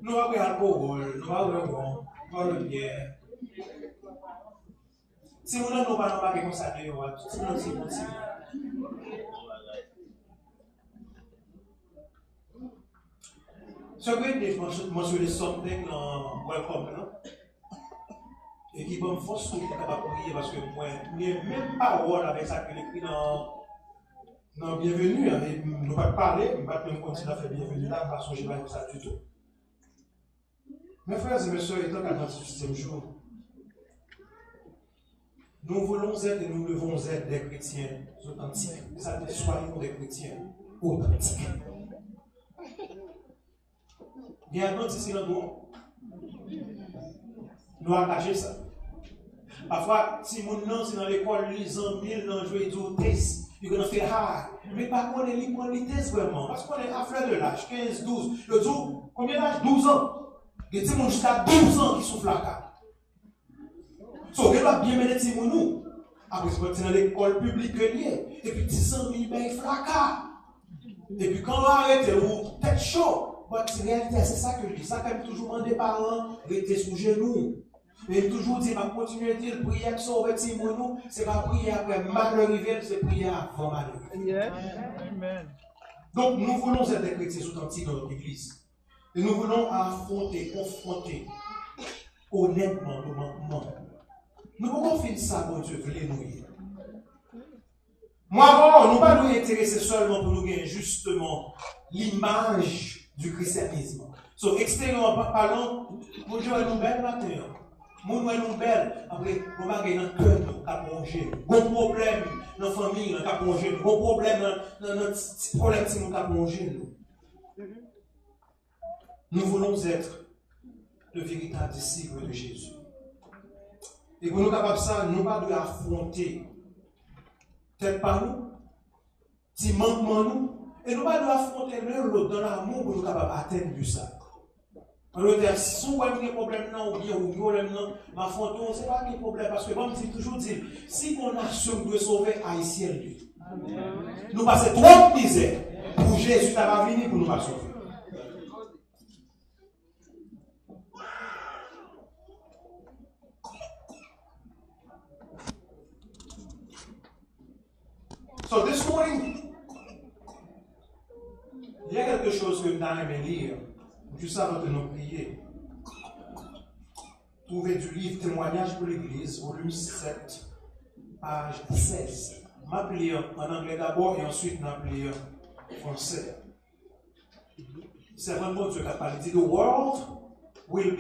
nous avons alcool, nous avons le bière. Si vous n'avez pas comme ça, si vous n'avez pas ce que je mentionne something dans Welcome, et qui va me forcer à capable de prier parce que moi, je n'ai même pas parole avec ça que l'écrit dans Bienvenue. Nous ne pouvons pas parler, nous ne pouvons pas même continuer à faire Bienvenue là, parce que je ne sais pas ça du tout. Mes frères et mes soeurs, étant qu'à notre 6e jour, nous voulons être et nous devons être des chrétiens authentiques. Ça veut dire soyons des chrétiens authentiques. Il y a un autre ici dans nous attacher ça. Parfois, si mon nom c'est dans l'école, les amis, dans jouer du test, ils vont faire hard. Mais par contre, ils prennent les tests vraiment. Parce qu'on est à fleur de l'âge, 15, 12. Le jour, combien d'âge? 12 ans. Il y a des gens jusqu'à 12 ans qui souffrent la carte. So, on doit bien mettre les gens. Après, c'est dans l'école publique liée. Et puis, 10 ans, ils payent fracas. Et puis, quand on arrête, ou tête chaud. Mais en réalité, c'est ça que je dis. Ça, quand même, toujours demander des parents, rester sous genoux. Et toujours dire, ma continuer à dire, prier avec son petit mono, c'est pas prier après malheur rivière, c'est prier avant malheur. Amen. Donc, nous voulons être des chrétiens authentiques dans notre église. Et nous voulons affronter, confronter, honnêtement, nos manquements. Nous pouvons faire ça, mon Dieu, voulez nous y. Moi, avant, nous ne pas nous intéresser seulement pour nous gagner justement l'image du christianisme. So, extérieurement parlant, mon Dieu est nous belle matin. Mon Dieu est nous belle. Après, on va gagner notre cœur, nous, à plonger. Bon problème dans la famille, nous, à plonger. Bon problème dans notre problème, si nous, à plonger. Nous voulons être le véritable disciple de Jésus. Et pour nous capables de ça, nous pas de affronter peut-être par nous, si manquement nous, et nous pas de affronter l'autre dans l'amour pour nous capables d'atteindre ça. Alors, si vous avez des problèmes, ou bien vous problème, ma photo, ce n'est pas un problème, parce que, comme je toujours dit, si mon nation doit sauver Haïtien, nous passons trop de misère pour Jésus va venir pour nous pas sauver. So this morning, il y a quelque chose que nous allons lire, juste avant de nous prier. Trouvez du livre Témoignage pour l'Église, volume 7, page 16. Je vais lire en anglais d'abord et ensuite je vais lire en français. C'est vraiment Dieu qui a parlé. Il dit, the world will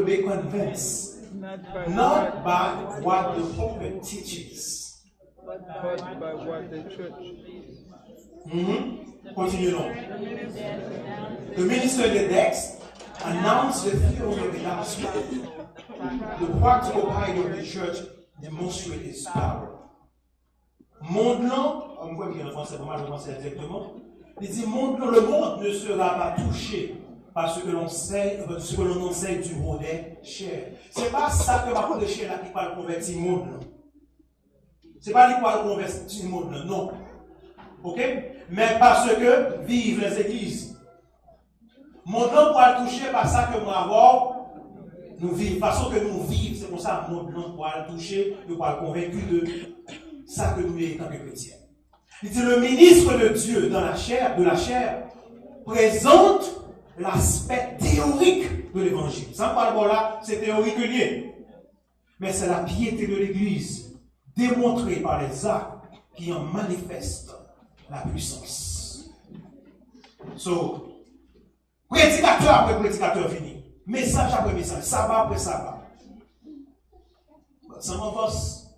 be convinced. Not by what the pulpit teaches, but by what the church teaches. Continuons. The minister in the text announced the theory of the gospel. The practical piety of the church demonstrates its power. Montre-le, on voit bien en français, comment je français exactement. Il dit, montre-le, le monde ne sera pas touché par ce que l'on enseigne du modèle cher. Ce n'est pas ça que ma de cher là qui parle convertir le monde. Ce n'est pas lui qui parle convertir le monde, non. Ok? Mais parce que vivent les églises. Mon nom pour toucher par ça que moi avoir, nous vivons. Façon que nous vivons, c'est pour ça que mon nom pour toucher, nous pour convaincu de ça que nous sommes en tant que chrétiens. Il dit le ministre de Dieu dans la chair, présente l'aspect théorique de l'évangile. Sans parler là, c'est théorique lié. Mais c'est la piété de l'Église, démontrée par les actes qui en manifestent la puissance. So, prédicateur après prédicateur fini. Message après message, sabbat après sabbat. Sans m'enfonce.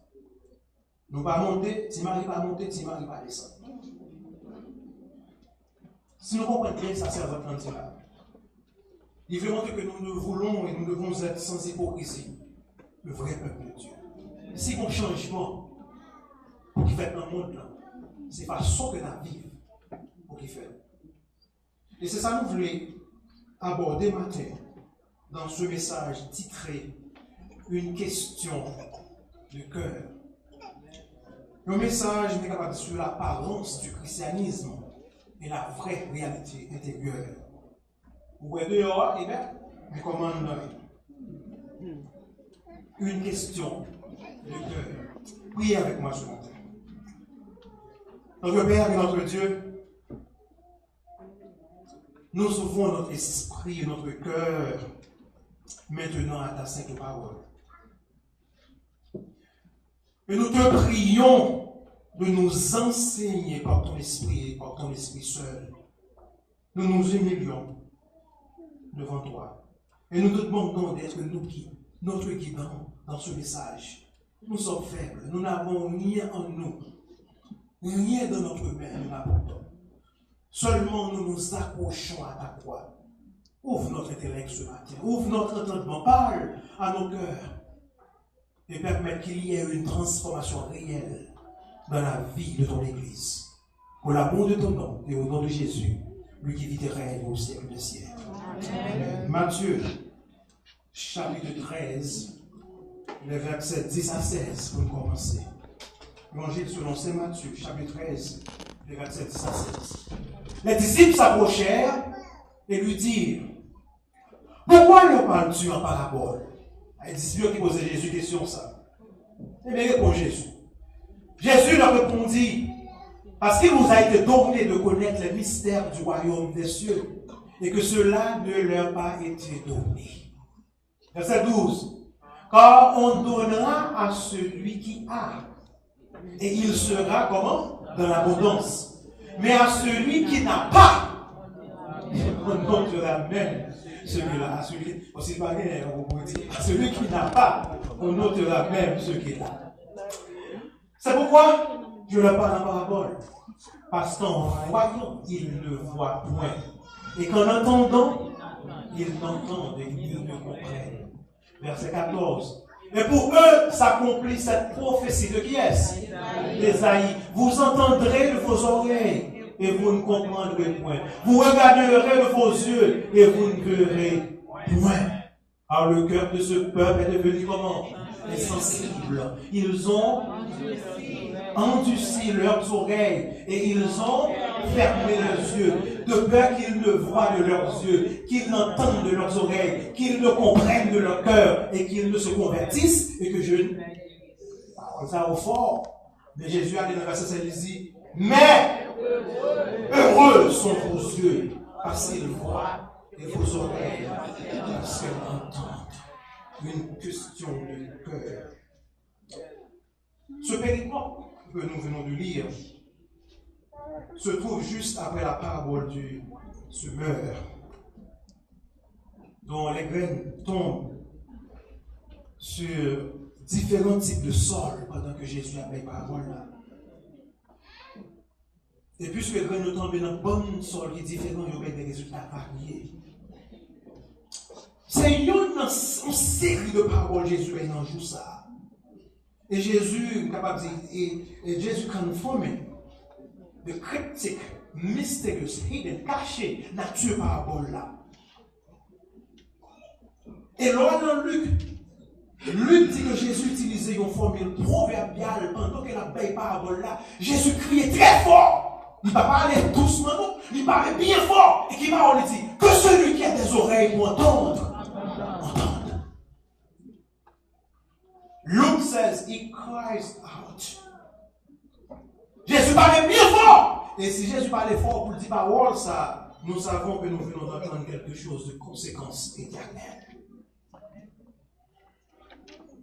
Nous pas monter, Timari pas monter, Timari pas descendre. Si nous comprenons bien ça, c'est votre entière. Il veut montrer que nous voulons et nous devons être sans hypocrisie le vrai peuple de Dieu. Si on changement pour qu'il fait dans le monde, c'est façon que nous vivons pour qu'il fait. Et c'est ça que nous voulons aborder matin dans ce message titré Une question de cœur. Le message n'est capable sur l'apparence du christianisme et la vraie réalité intérieure. Vous voyez dehors, eh bien, mais comment nous une question de cœur. Priez avec moi ce matin. Notre Père et notre Dieu, nous ouvrons notre esprit et notre cœur maintenant à ta sainte parole. Et nous te prions de nous enseigner par ton esprit et par ton esprit seul. Nous nous humilions devant toi. Et nous te demandons d'être notre guidant dans ce message. Nous sommes faibles. Nous n'avons rien en nous. Rien dans notre main nous n'apportons. Seulement nous nous accrochons à ta croix. Ouvre notre intellect ce matin. Ouvre notre entendement. Parle à nos cœurs. Et permettre qu'il y ait une transformation réelle dans la vie de ton Église. Pour l'amour de ton nom et au nom de Jésus, lui qui vit et règne au siècle des siècles. Amen. Matthieu, chapitre 13, les versets 10 à 16 pour commencer. Évangile selon Saint Matthieu, chapitre 13, les versets 10 à 16. Les disciples s'approchèrent et lui dirent, pourquoi leur parles-tu en parabole? Les disciples qui posaient Jésus question ça. Eh bien, répond Jésus. Jésus leur répondit, parce qu'il vous a été donné de connaître les mystères du royaume des cieux, et que cela ne leur a pas été donné. Verset 12. Car on donnera à celui qui a, et il sera comment? Dans l'abondance. Mais à celui qui n'a pas, on ôtera même celui-là. À celui qui n'a pas, on ôtera même ce qu'il a. C'est pourquoi je leur parle en parabole. Parce qu'en voyant, ils ne voient point. Et qu'en entendant, ils n'entendent et ils ne comprennent. Verset 14. Et pour eux s'accomplit cette prophétie de qui est-ce? D'Ésaïe. Vous entendrez de vos oreilles et vous ne comprendrez point. Vous regarderez de vos yeux et vous ne verrez point. Alors le cœur de ce peuple est devenu comment? Insensible. Ils ont endurci leurs oreilles et ils ont fermé leurs yeux, de peur qu'ils ne voient de leurs yeux, qu'ils n'entendent de leurs oreilles, qu'ils ne comprennent de leur cœur et qu'ils ne se convertissent et que je ne parle ça au fort. Mais Jésus a dit dans le verset 16, il dit, mais heureux sont vos yeux parce qu'ils voient et vos oreilles parce qu'elles entendent. Une question de cœur. Ce péricope que nous venons de lire se trouve juste après la parabole du semeur, dont les graines tombent sur différents types de sols pendant que Jésus a fait parabole là. Et puisque les graines tombent dans un bon sol qui est différent, il y aura des résultats variés. C'est une série de paroles Jésus a dans jour ça. Et Jésus est capable de dire, et Jésus confirme the cryptic, mysterious, hidden, caché, nature parabole là. Et là dans Luc dit que Jésus utilisait une formule proverbiale pendant qu'il a fait parabole là. Jésus criait très fort. Il ne va pas aller doucement, non. Il parlait bien fort. Et qui parle dit que celui qui a des oreilles pour entendre. Luke says he cries out. Jésus parlait bien fort. Et si Jésus parlait fort pour dire parole, ça, nous savons que nous venons d'entendre quelque chose de conséquence éternelle.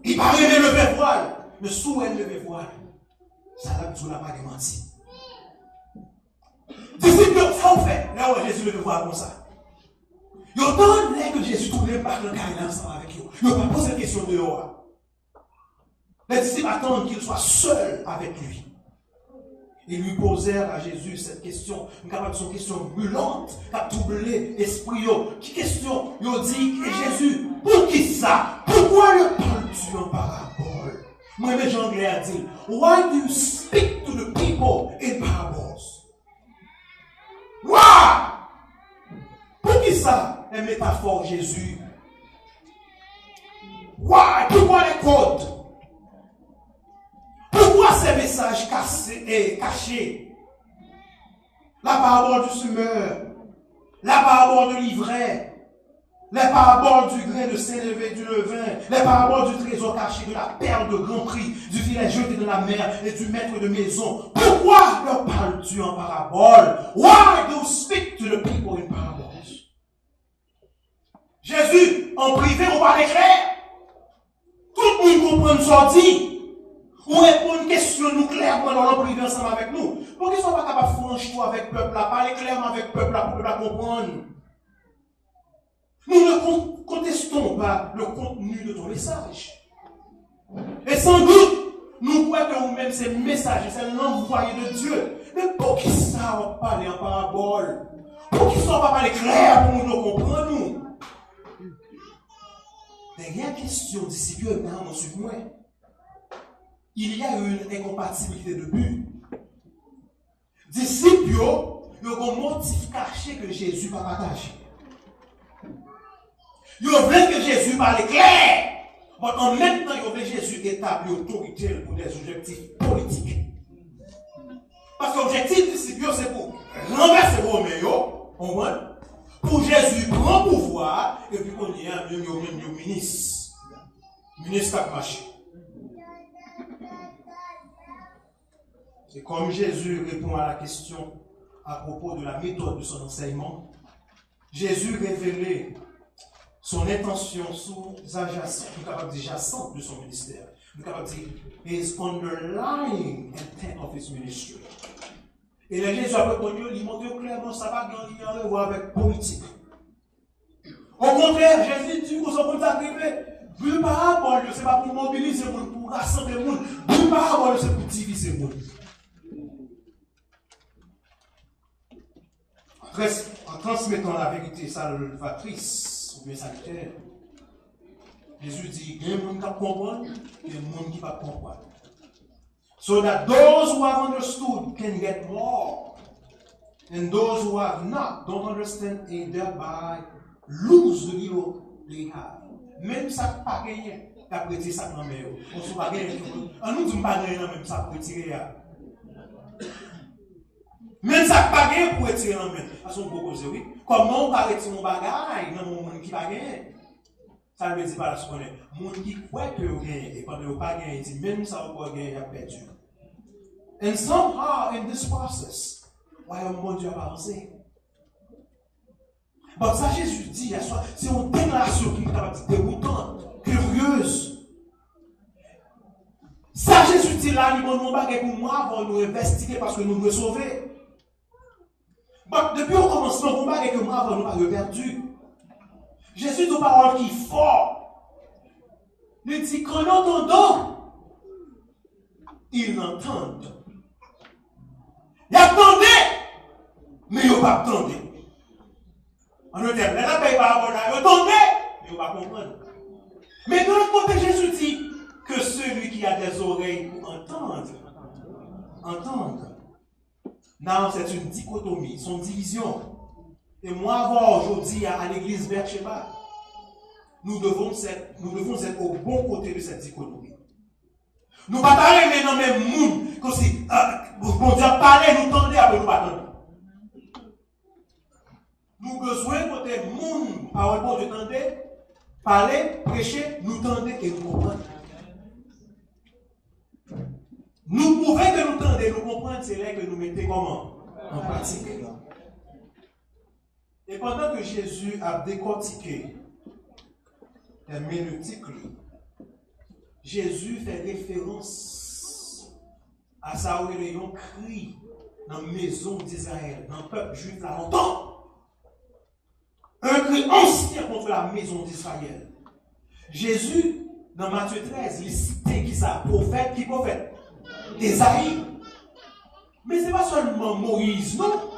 Il parlait de lever voile, mais sous elle lever voile, ça n'a pas démenti. Disciples, ça on fait. Là où Jésus lever voile comme ça. Il y a tant que Jésus tournait par le carré ensemble avec eux. Il n'a pas posé la question de eux. Les disciples attendent qu'il soit seul avec lui. Ils lui posèrent à Jésus cette question, une question brûlante, qui a doublé l'esprit. Qui question? Ils ont dit, et Jésus, pour qui ça? Pourquoi le parles-tu en parabole? Moi, mais Jean-Anglais a dit, why do you speak to the people in parables? Why? Pour qui ça? Les métaphores Jésus. Why? Pourquoi les codes? Pourquoi ces messages cachés? la parabole du semeur, la parabole de l'ivraie, les paraboles du grain de s'élever du levain, les paraboles du trésor caché, de la perle de grand prix, du filet jeté dans la mer et du maître de maison. Pourquoi leur parles-tu en parabole? Why do you speak to the people in parables? Jésus, en privé, on parle clair. Tout le monde comprend ce qu'on dit. On répond une question nous clairement dans le privé ensemble avec nous. Pour qu'ils ne soient pas capables de franchir avec le peuple, parler clairement avec le peuple pour le comprendre. Nous ne contestons pas le contenu de ton message. Et sans doute, nous croyons que nous-mêmes, c'est le message, c'est l'envoyé de Dieu. Mais pour qui ça va parler en parabole? Pour qui ça va parler clair pour nous comprendre nous? Dernière question, disciple, dans sur moi. Il y a une incompatibilité de but. Disciple, il y a un motif caché que Jésus va partager. Ils veulent que Jésus parle clair, mais en même temps, ils veulent que Jésus établit autorité pour des objectifs politiques. Parce que l'objectif du Seigneur, c'est pour renverser Roméo, pour Jésus prendre pouvoir, et puis qu'on y a un ministre. Ministre qui a marché. Et comme Jésus répond à la question à propos de la méthode de son enseignement, Jésus révélait son intention sous-jacente de son ministère. Nous capable de dire, his underlying intent of his ministry. Et les Jésus a répondu, il montre clairement, ça va gagner en revoir avec politique. Au contraire, Jésus dit que son monde arrivé, plus parabole, ce n'est pas pour mobiliser le monde, pour rassembler le monde. Plus parabole, c'est pour diviser le monde. En transmettant la vérité salvatrice, ou bien salutaire, Jésus dit, il y a des gens qui comprennent, il y a des gens qui ne comprennent pas. So that those who have understood can get more, and those who have not, don't understand, and thereby lose the little they have. Même ça qui pas gagné, tu as prêté ça dans le on ne pas gagné. On nous dit pas gagné, même ça pour retirer. Même ça qui pas gagné pour retirer dans le à son beau cause, oui. Comment on va retirer mon bagage dans mon monde qui pas gagné? Ça ne veut dire pas la seconde. Mon qui croit que vous gagnez, et quand vous pas gagné, dit même ça vous gagner, il a perdu. And somehow in this process, mon Dieu a avancé. Bon, ça Jésus dit, c'est une déclaration qui est capable de déroutante, curieuse. Ça Jésus dit là, il m'a demandé pour moi, avant nous investiguer parce que nous nous sauver. Bon, depuis au commencement, on va que moi, avant nous pas perdu. Jésus de parole qui est fort. Il dit qu'en entendant, ils entendent. Ils attendent, mais ils n'ont pas attendu. En d'autres termes, là, ils attendent, mais ils n'ont pas compris. Mais de l'autre côté, Jésus dit que celui qui a des oreilles pour entendre. Non, c'est une dichotomie, c'est une division. Et moi, avant aujourd'hui à l'église Bercheba, nous devons être au bon côté de cette dichotomie. Nous ne pouvons pas aimer dans le même monde, comme si, bon Dieu parler, nous tendez, après nous pas tendre. Nous avons besoin de côté monde, parole bon Dieu tendez, parler, prêcher, nous tendez et nous comprendre. Nous pouvons que nous tendez, nous comprendre, c'est là que nous mettons comment? En pratique. Et pendant que Jésus a décortiqué les ménotiques, Jésus fait référence à sa réunion cri dans la maison d'Israël, dans le peuple juif là longtemps. Un cri ancien contre la maison d'Israël. Jésus, dans Matthieu 13, il citait qui ça? Prophète, qui prophète? Esaïe. Mais ce n'est pas seulement Moïse, non?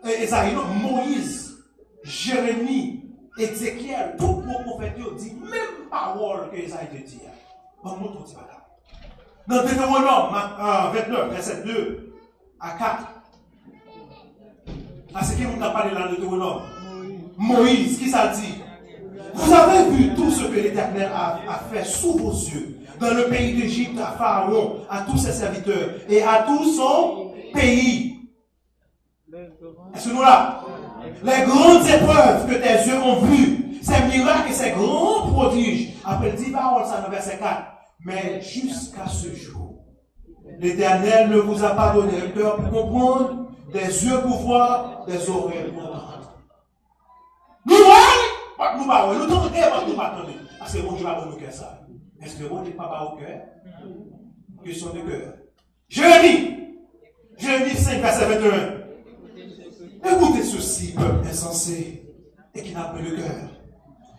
Esaïe, non, Moïse, Jérémie, Ézéchiel, tout le prophète dit même parole que Esaïe te dit. Bon, montre petit bagage. Dans Deutéronome 29, verset 2 à 4. À ce qu'on a parlé dans Deutéronome. Moïse, qui ça dit? Vous avez vu tout ce que l'Éternel a fait sous vos yeux, dans le pays d'Égypte, à Pharaon, à tous ses serviteurs et à tout son pays. Est-ce que nous là? Les grandes épreuves que tes yeux ont vues, ces miracles et ces grands prodiges, après 10 paroles, ça dans verset 4. Mais jusqu'à ce jour, l'Éternel ne vous a pas donné un cœur pour comprendre, des yeux pour voir, des oreilles pour entendre. Nous voyons, nous parlons, nous tentons, nous pas attendre. Parce que bon Dieu va nous cœur ça. Est-ce que bon Dieu pas au cœur? Question de cœur. Jérémie 5, verset 21. Écoutez ceci, peuple insensé, et qui n'a pas le cœur.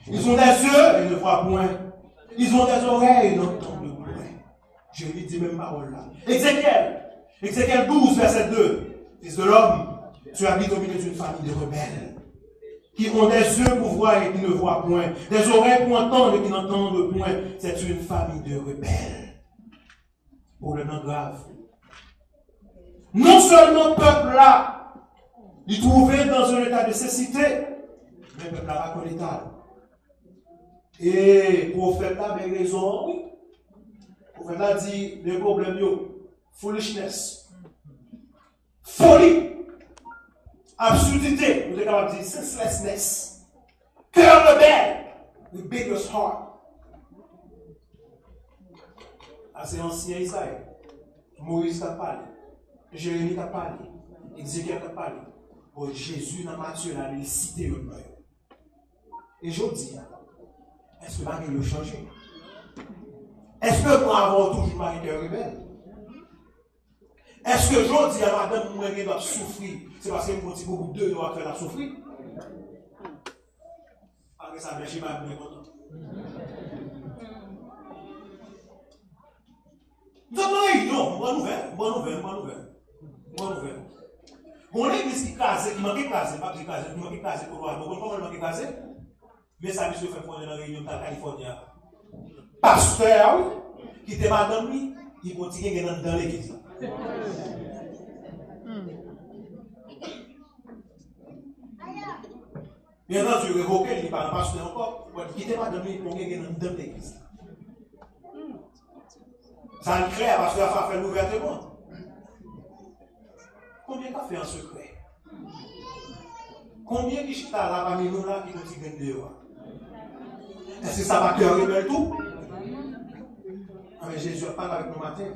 Ils ont des yeux, ils ne voient point. Ils ont des oreilles, ils n'entendent point. Jérémie dit même parole là. Ézéchiel 12, verset 2. Fils de l'homme, tu habites au milieu d'une famille de rebelles, qui ont des yeux pour voir et qui ne voient point, des oreilles pour entendre et qui n'entendent point. C'est une famille de rebelles. Pour le nom grave. Non seulement peuple là, il trouvait dans un état de cécité, mais peuple là pas qu'on état. Et prophète là, avec raison, oui. Prophète là dit les problèmes, foolishness, folie, absurdité, vous êtes capable de dire senselessness, cœur rebelle, rebellious heart. C'est ancien Isaïe. Moïse a parlé, Jérémie a parlé, Ézéchiel a parlé. Oh, Jésus dans Matthieu, là, il cité le nom. Et je dis, est-ce que Marie a changé? Est-ce que moi avoir toujours Marie qui est rebelle? Est-ce que je dis à madame moi qui doit souffrir, c'est parce que mon petit beaucoup de doit faire la souffrir? Après ça, je ne suis pas bien content. Non, bonne nouvelle. On est ici casé, il manque casé, pas casé, il manque casé pour voir. Comment il manque casé? Mais ça, monsieur fait pour dans la réunion de la Californie. Pasteur, qui était madame, il continue dans l'église. Bien entendu, révoqué, il parle pasteur encore, qui était madame, il continue dans l'église. Ça le crée parce qu'il a fait l'ouvertement. Combien qu'a fait en secret? Combien qui chita là parmi nous là qui continue de dehors? Est-ce que ça va cœur rebelle tout? Ah mais Jésus parle avec nous matin.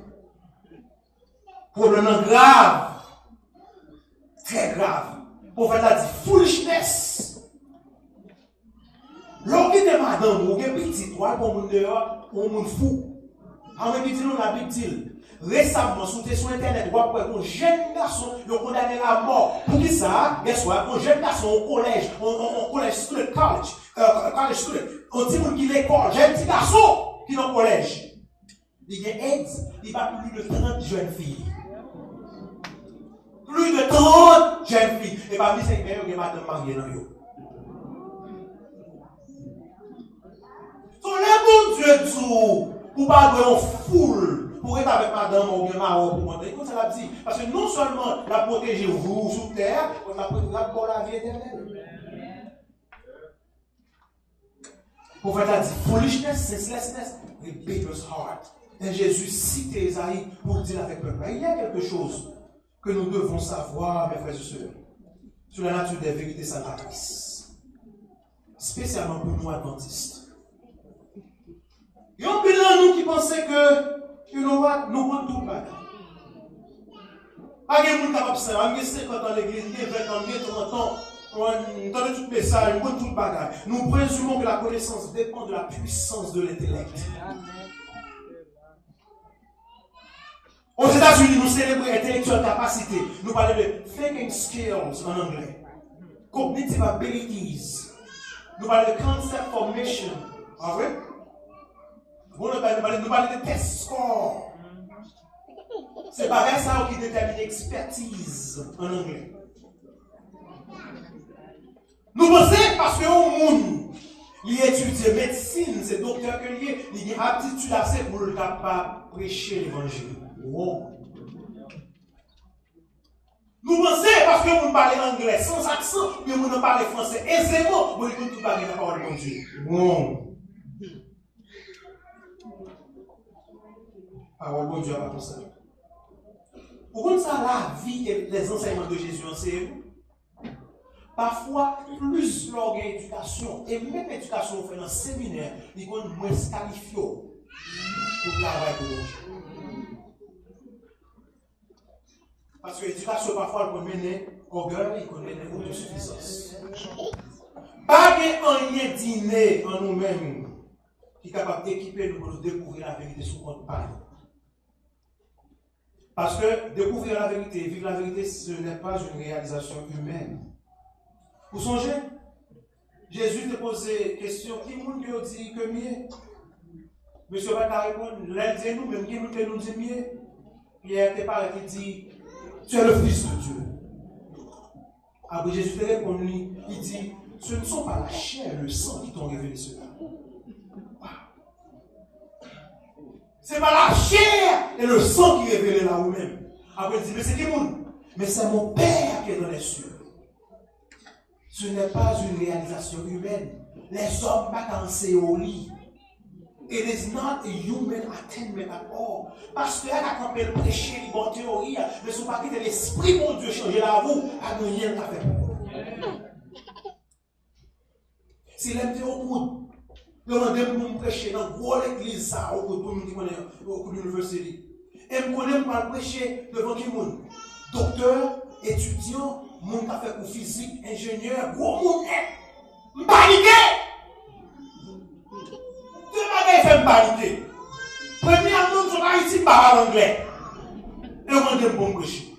Problème grave. Très grave. Le prophète a dit foolishness. Lorsque tu es madame ou un petit, toi, pour mon dehors, pour mon fou. En même temps, la Bible dit, récemment, sur Internet, vous voyez un jeune garçon, il est condamné à mort. Pour qui ça? Guess what? Un jeune garçon au collège, au collège student, college student, on dit qu'il est l'école, jeune petit garçon qui est au collège. Il y a AIDS, il va plus de 30 jeunes filles. Plus de 30 jeunes filles. Et parmi ces filles, il y a madame mariée dans eux. Sur le bon Dieu dit, pour pas de foule, pour être avec madame ou bien marron pour monter. Écoute, ça l'a dit. Parce que non seulement la protéger vous sous terre, on a pris la vie éternelle. Le prophète a dit foolishness, senselessness, rebellious heart. Et Jésus cite Isaïe pour dire avec le peuple. Il y a quelque chose que nous devons savoir, mes frères et sœurs, sur la nature des vérités salvatrices. Spécialement pour nous adventistes. Il y a un bilan nous qui pensaient que, nous prenons tout le bagage. Pas de monde capable de faire, on a 50 ans l'église, 20 ans, 30 ans, on entend tout le message, on prend tout le bagage. Nous présumons que la connaissance dépend de la puissance de l'intellect. Aux États-Unis, nous célébrons intellectual capacité. Nous parlons de thinking skills en anglais. Cognitive abilities. Nous parlons de concept formation. Ah oui? Nous parlons de test score. C'est pareil ça qui détermine l'expertise en anglais. Nous pensons parce que au monde, il étudie médecine, c'est docteur que il a aptitude assez pour le capable de prêcher l'évangile. Wow. Nous pensons parce que nous parlons anglais sans accent, que nous parlons français aisément, nous ne pouvons pas la parole de Dieu. Wow. Parole de Dieu à pas comme ça. Pour ça, la vie et les enseignements de Jésus, c'est Parfois, plus l'éducation, et même l'éducation fait dans le séminaire, ils vont moins qualifiés pour travailler pour nous. Parce que l'éducation, parfois, elle peut mener orgueil, elle peut mener autosuffisance. Pas de rien dîner en nous-mêmes qui est capable d'équiper nous pour nous découvrir la vérité sur notre pas. Parce que découvrir la vérité, vivre la vérité, ce n'est pas une réalisation humaine. Vous songez? Jésus te posait question, qui monde qui dit que mieux? Monsieur va te répondre, l'un nous, même qui monde qui nous dit mieux? Pierre te parle qui dit, tu es le Fils de Dieu. Après Jésus te répond, il dit, ce ne sont pas la chair et le sang qui t'ont révélé cela. Ce n'est pas la chair et le sang qui révèlent là vous-même. Après il dit, mais c'est qui monde? Mais c'est mon Père qui est dans les cieux. Ce n'est pas une réalisation humaine. Les hommes pas danser au lit. It is not a human attainment at all. Parce que là, quand on peut prêcher les bonnes théories, mais ce n'est pas que l'esprit de Dieu changer la roue, à nous rien à faire. Si l'homme au bout, demandez pour me prêcher dans l'église, ça, au bout de l'université. Et je connais pas prêcher devant qui monde? Docteur, étudiant, monde qui a fait pour physique, ingénieur, gros monde. Je paniqué! Deux bagages fait me paniquer. Premièrement, je vais ici parler anglais. Et je demande pour me prêcher.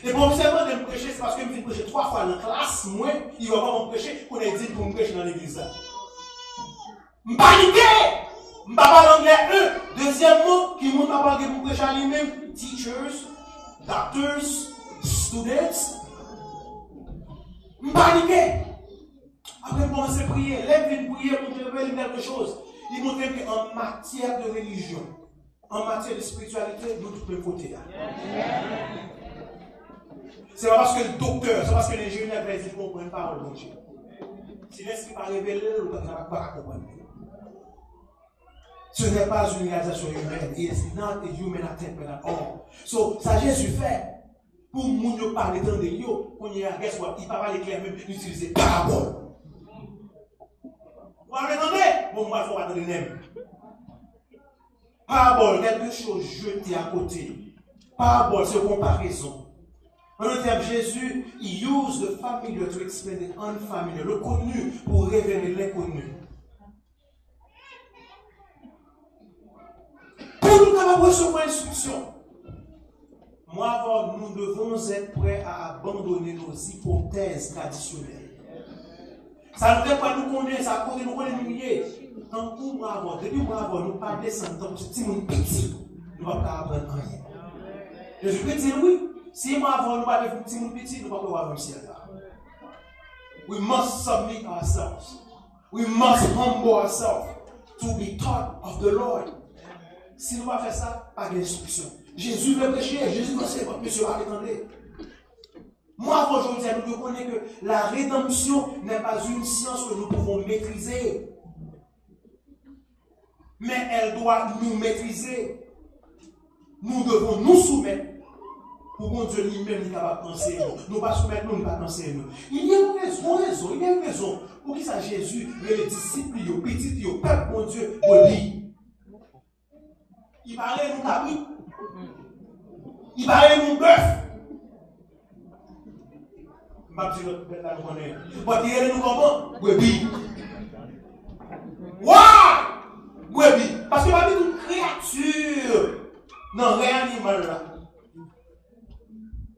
Et pour me demander de me prêcher, c'est parce que je me prêcher 3 fois dans la classe, moi, il va pas me prêcher, qu'on ait dit pour me prêcher dans l'église. Je paniqué! Je parle anglais. Deuxièmement, qui m'a parlé pour prêcher à lui-même, teachers, doctors, students. Je paniqué. Après, je commence à prier. Lève une prière pour te révéler quelque chose. Il montre qu'en matière de religion, en matière de spiritualité, nous tous pouvons voter. C'est pas parce que le docteur, c'est parce que l'ingénieur va dire qu'on ne comprend pas le Dieu. Si l'esprit va révéler, on ne va pas comprendre. Ce n'est pas une réalisation humaine. It is not a human attainment at all. So, ça Jésus fait. Pour nous ne parler dans des lieux, on y a, guess what, il ne parle pas clair même, il utilise parabole. Vous m'entendez? Bon, moi, il faut attendre les mêmes. Parabole, quelque chose jeté à côté. Parabole, c'est comparaison. En d'autres termes, Jésus, il use the familiar to explain the unfamiliar, le connu pour révéler l'inconnu. Pour nous capables de recevoir l'instruction, moi, nous devons être prêts à abandonner nos hypothèses traditionnelles. Ça ne veut pas nous connaître, ça ne nous connaît nous. Tant que moi, depuis moi, nous ne pas descendre dans ce petit monde petit, nous ne pouvons pas apprendre rien. Jésus peut dire oui. Si moi avant nous pas de petit monde petit, nous ne pouvons pas avoir le ciel là. We must submit ourselves. We must humble ourselves to be taught of the Lord. Si nous ne faisons pas ça, pas d'instruction. Jésus veut prêcher, Jésus veut c'est votre monsieur à l'étendre. Moi, aujourd'hui, nous reconnaissons que la rédemption n'est pas une science que nous pouvons maîtriser. Mais elle doit nous maîtriser. Nous devons nous soumettre pour que Dieu lui-même n'est capable de penser nous. Nous ne pas soumettre, nous ne pas penser nous. Il y a une raison pour qui ça Jésus, les disciples, les petits, les peuple, mon Dieu, pour lui. Il parlait de cabri. Il parlait de bœuf. Je ne sais pas si vous connaissez. Mais il nous comment? Brebis. Waouh! Brebis. Parce que pas une créature. Non, rien animal là.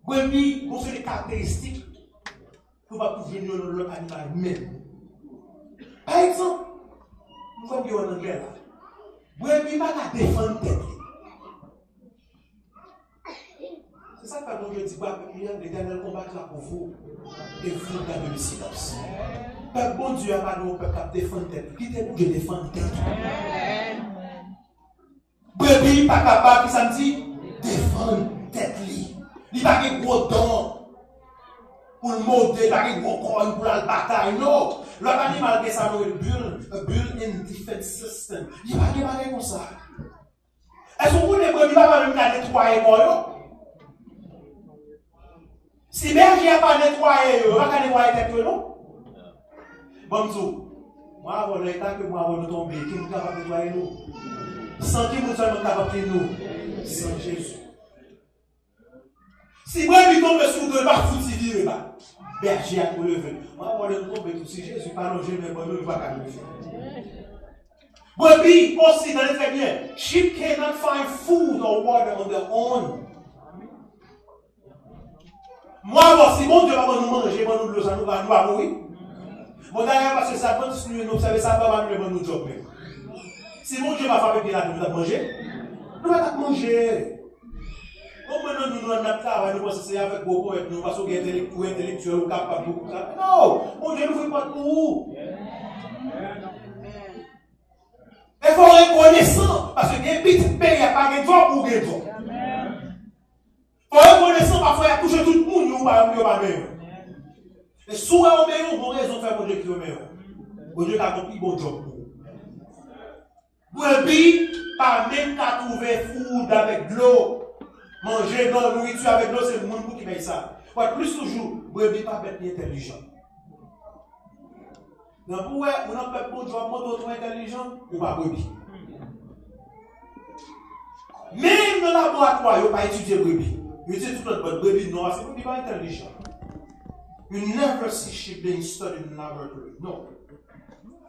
Brebis, vous avez des caractéristiques pour ne pas pouvoir venir dans l'autre animal même. Par exemple, nous sommes en anglais là. Brebis va la défendre tête. C'est ça que je dis, l'Éternel combattra pour vous et vous gardez le silence. Peuple bon Dieu a pas de peuple qui défend tête. Qui est pour que défendre tête? Brebis pas capable, ça me dit, défendre tête. Il n'y a pas de gros dents pour le modèle, il n'y a pas de gros corps pour la bataille. Non. L'autre animal qui est ça, un built-in defense system. Il n'y a pas de bagaille comme ça. Est-ce que vous ne pouvez pas me garder 3 écoles? Si berger n'a pas nettoyé, il va pas nettoyer tête non. Bon, moi, avant l'état que moi, avant de tomber, qui nous capable de nettoyer nous? Sans qui nous sommes capables de nous? Sans Jésus. Si moi, je tombe sur le bas, foutu, il va. Berger a tout levé. Moi, avant de tomber, tout si Jésus, pas longé, mais bon, nous ne va pas le faire. Brebis aussi, dans les très bien. Sheep cannot find food or water on their own. Moi, bon, si bon Dieu va nous manger, bon, nous va mourir. Bon, d'ailleurs, parce que ça, quand nous savons ça, va nous job. Si bon Dieu va faire bien là, nous va manger. Nous va manger. Comme maintenant, nous avons travail, nous pensons que c'est avec beaucoup, nous parce qu'on est intellectuel ou capable de ça. Non, bon Dieu ne fait pas tout. Il faut reconnaissant, parce que les petits pays, il n'y a pas de droit pour les droits. Il faut reconnaissant, parfois, il y a touché tout le monde, nous ne pouvons pas meilleur. Et souvent, on meilleur, bon raison de faire bon Dieu qui est meilleur. Bon Dieu a accompli bon job. Brebis, pas même qu'à trouver food avec de l'eau. Manger dans la nourriture avec de l'eau, c'est le monde qui paye ça. Plus toujours, brebis pas bête ni intelligent. Donc, pour on n'a pas bon job, d'autres intelligents, ou pas brebis. Même dans le laboratoire, il n'y a pas étudié brebis. Il dit tout le monde, brebis noir, c'est pas intelligent. You never see sheep being studied in the laboratory. No.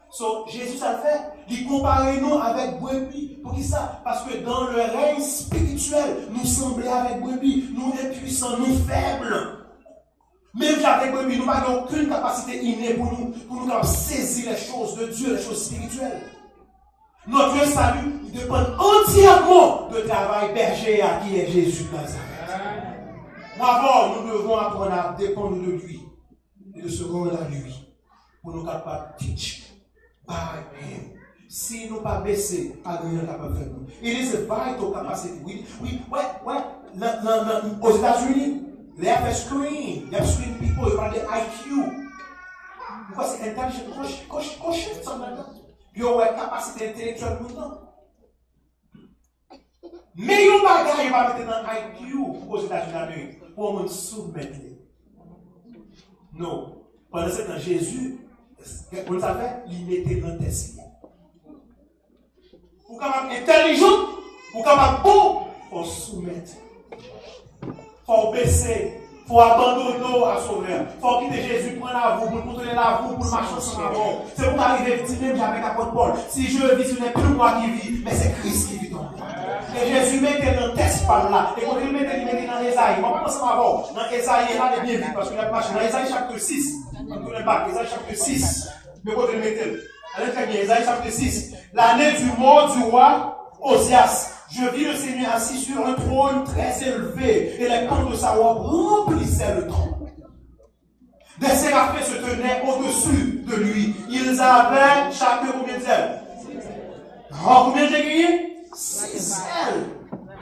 So, Jésus a fait, il compare nous avec brebis. Pour qui ça? Parce que dans le règne spirituel, nous semblons avec brebis. Nous impuissants, nous faibles. Même avec brebis, nous n'avons aucune capacité innée pour nous saisir les choses de Dieu, les choses spirituelles. Notre salut dépend entièrement du travail berger à qui est Jésus de Nazareth. Avant, nous devons apprendre à dépendre de lui et de se rendre à lui pour nous capables de teach by him. Si nous pas baisser, pas rien capable de faire nous. It is a vital capacity. Aux États-Unis, they have a screen. They have screen people, ils parlent de IQ. Pourquoi c'est intelligent? Cocher, ça là. Puis on a une capacité intellectuelle maintenant. Mais il y a un bagage qui va mettre dans IQ aux États-Unis pour nous soumettre. Non. Pendant ce temps, Jésus, vous savez, il mettait dans le test. Pour capable intelligent, pour capable bon, il faut soumettre. Il faut baisser. Il faut abandonner à Sauveur. Il faut quitter Jésus, prendre la voie, pour contrôler la voie, pour marcher ensemble avant. C'est pour arriver petit même avec l'apôtre Paul. Si je vis, ce n'est plus moi qui vis, mais c'est Christ qui vit en moi. Et Jésus mettait dans le test par là. Et quand il mettait dans Ésaïe, on va pas ensemble avant. Dans Ésaïe, il a bien vu, parce qu'il a marché. Dans Ésaïe chapitre 6, Ésaïe chapitre 6, mais quand il mettait, allez très bien, Ésaïe chapitre 6, l'année du mort du roi Osias. Je vis le Seigneur assis sur un trône très élevé et les cornes de sa robe remplissaient le temple. Des séraphins se tenaient au-dessus de lui. Ils avaient chacun combien d'ailes? Combien j'ai gagné? 6 ailes.